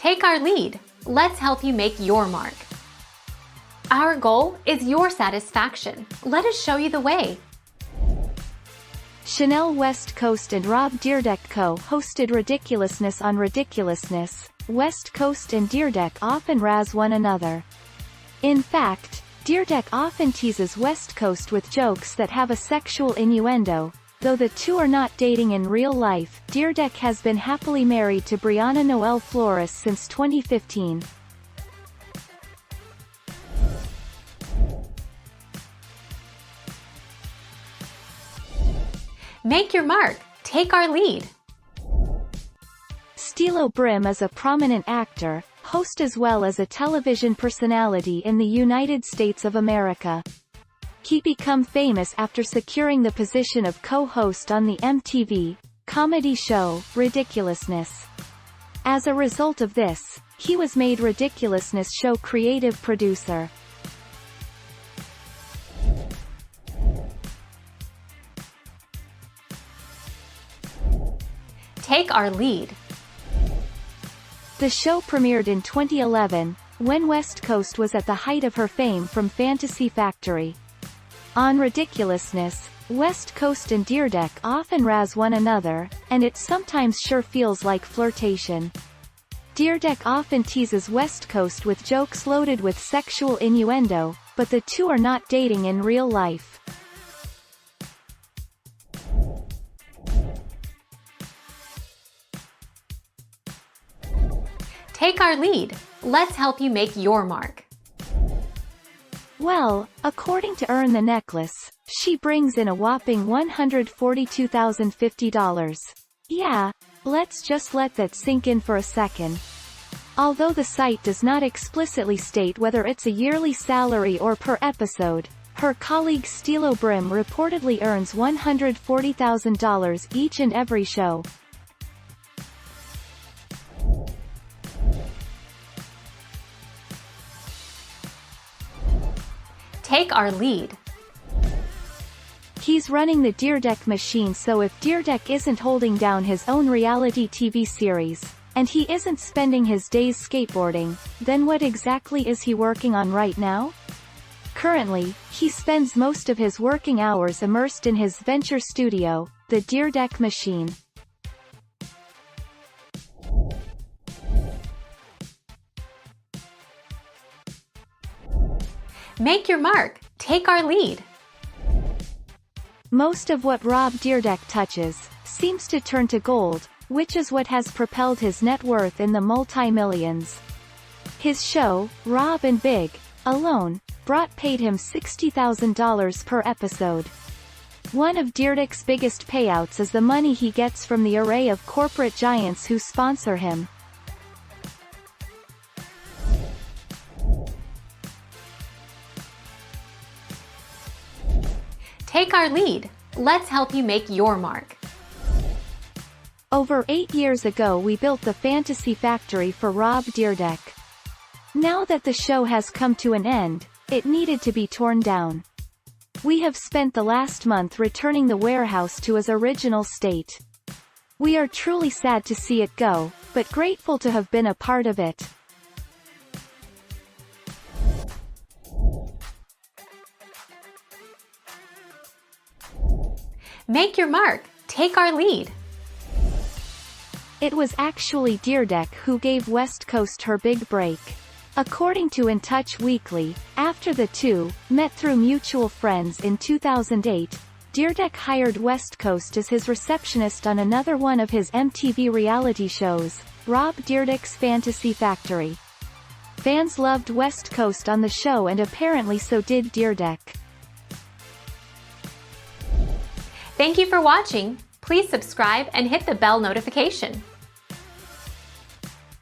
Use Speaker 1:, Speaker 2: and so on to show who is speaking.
Speaker 1: Take our lead. Let's help you make your mark. Our goal is your satisfaction. Let us show you the way.
Speaker 2: Chanel West Coast and Rob Dyrdek co-hosted Ridiculousness on Ridiculousness. West Coast and Dyrdek often razz one another. In fact, Dyrdek often teases West Coast with jokes that have a sexual innuendo. Though the two are not dating in real life, Dyrdek has been happily married to Brianna Noel Flores since 2015.
Speaker 1: Make your mark. Take our lead.
Speaker 2: Steelo Brim is a prominent actor, host as well as a television personality in the United States of America. He became famous after securing the position of co-host on the MTV comedy show, Ridiculousness. As a result of this, he was made Ridiculousness show creative producer.
Speaker 1: Take our lead.
Speaker 2: The show premiered in 2011, when West Coast was at the height of her fame from Fantasy Factory. On Ridiculousness, West Coast and Dyrdek often razz one another, and it sometimes sure feels like flirtation. Dyrdek often teases West Coast with jokes loaded with sexual innuendo, but the two are not dating in real life.
Speaker 1: Take our lead. Let's help you make your mark.
Speaker 2: Well, according to Earn the Necklace, she brings in a whopping $142,050. Yeah, let's just let that sink in for a second. Although the site does not explicitly state whether it's a yearly salary or per episode, her colleague Steelo Brim reportedly earns $140,000 each and every show.
Speaker 1: Take our lead.
Speaker 2: He's running the Dyrdek machine, so if Dyrdek isn't holding down his own reality TV series, and he isn't spending his days skateboarding, then what exactly is he working on right now? Currently, he spends most of his working hours immersed in his venture studio, the Dyrdek machine.
Speaker 1: Make your mark. Take our lead.
Speaker 2: Most of what Rob Dyrdek touches seems to turn to gold, which is what has propelled his net worth in the multi-millions. His show, Rob and Big, alone, paid him $60,000 per episode. One of Dyrdek's biggest payouts is the money he gets from the array of corporate giants who sponsor him.
Speaker 1: Take our lead. Let's help you make your mark.
Speaker 2: Over 8 years ago we built the Fantasy Factory for Rob Dyrdek. Now that the show has come to an end, it needed to be torn down. We have spent the last month returning the warehouse to its original state. We are truly sad to see it go, but grateful to have been a part of it.
Speaker 1: Make your mark. Take our lead.
Speaker 2: It was actually Dyrdek who gave West Coast her big break. According to In Touch Weekly, after the two met through mutual friends in 2008, Dyrdek hired West Coast as his receptionist on another one of his MTV reality shows, Rob Dyrdek's Fantasy Factory. Fans loved West Coast on the show, and apparently so did Dyrdek.
Speaker 1: Thank you for watching. Please subscribe and hit the bell notification.